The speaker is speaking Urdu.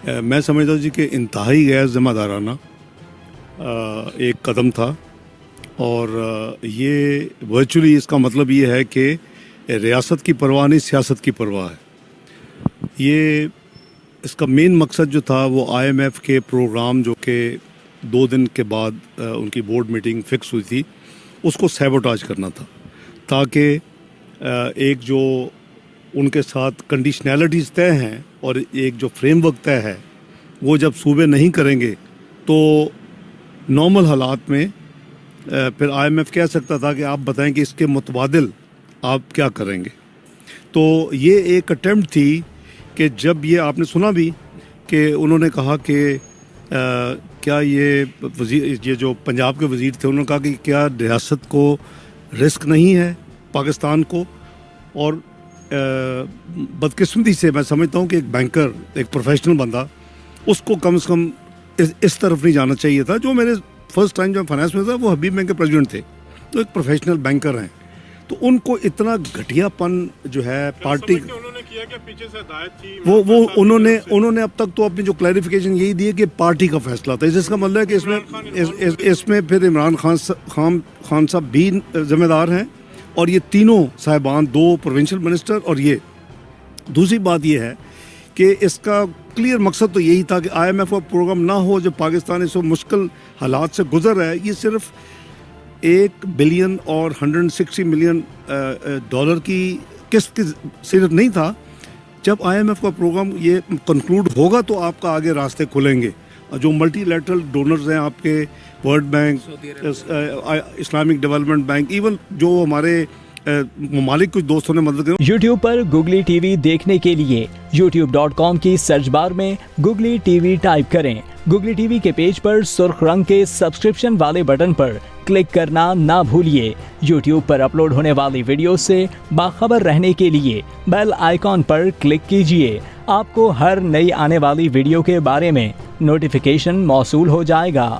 میں سمجھتا ہوں جی کہ انتہائی غیر ذمہ دارانہ ایک قدم تھا، اور یہ ورچولی اس کا مطلب یہ ہے کہ ریاست کی پرواہ نہیں، سیاست کی پرواہ ہے۔ یہ اس کا مین مقصد جو تھا وہ آئی ایم ایف کے پروگرام جو کہ 2 دن کے بعد ان کی بورڈ میٹنگ فکس ہوئی تھی، اس کو سیبوٹاج کرنا تھا، تاکہ ایک جو ان کے ساتھ کنڈیشنلٹیز طے ہیں اور ایک جو فریم ورک طے ہے، وہ جب صوبے نہیں کریں گے تو نارمل حالات میں پھر آئی ایم ایف کہہ سکتا تھا کہ آپ بتائیں کہ اس کے متبادل آپ کیا کریں گے۔ تو یہ ایک اٹیمپٹ تھی کہ جب یہ آپ نے سنا بھی کہ انہوں نے کہا کہ کیا یہ جو پنجاب کے وزیر تھے، انہوں نے کہا کہ کیا ریاست کو رسک نہیں ہے پاکستان کو، اور بدقسمتی سے میں سمجھتا ہوں کہ ایک بینکر، ایک پروفیشنل بندہ، اس کو کم از کم اس طرف نہیں جانا چاہیے تھا۔ جو میرے فرسٹ ٹائم جب فائنانس میں تھا وہ حبیب بینک کے پریزیڈنٹ تھے، تو ایک پروفیشنل بینکر ہیں، تو ان کو اتنا گھٹیا پن جو ہے پارٹی وہ انہوں نے اب تک تو اپنی جو کلیریفیکیشن یہی دی ہے کہ پارٹی کا فیصلہ تھا، جس کا مطلب ہے کہ اس میں پھر عمران خان صاحب بھی ذمہ دار ہیں، اور یہ تینوں صاحبان، 2 پروونشل منسٹر، اور یہ دوسری بات یہ ہے کہ اس کا کلیئر مقصد تو یہی تھا کہ آئی ایم ایف کا پروگرام نہ ہو جب پاکستان اس مشکل حالات سے گزر رہا ہے۔ یہ صرف $1 بلین اور $160 ملین کی قسط کی صرف نہیں تھا۔ جب آئی ایم ایف کا پروگرام یہ کنکلوڈ ہوگا تو آپ کا آگے راستے کھلیں گے، اور جو ملٹی لیٹرل ڈونرز ہیں آپ کے، world bank, Islamic development bank, even جو ہمارے ممالک کچھ دوستوں نے مدد کی۔ یوٹیوب پر گوگلی ٹی وی دیکھنے کے لیے youtube.com کی سرچ بار میں گوگلی ٹی وی ٹائپ کریں۔ گوگلی ٹی وی کے پیج پر سرخ رنگ کے سبسکرپشن والے بٹن پر کلک کرنا نہ بھولیے۔ یوٹیوب پر اپلوڈ ہونے والی ویڈیو سے باخبر رہنے کے لیے بیل آئیکن پر کلک کیجیے۔ آپ کو ہر نئی آنے والی ویڈیو کے بارے میں نوٹیفیکیشن موصول ہو جائے گا۔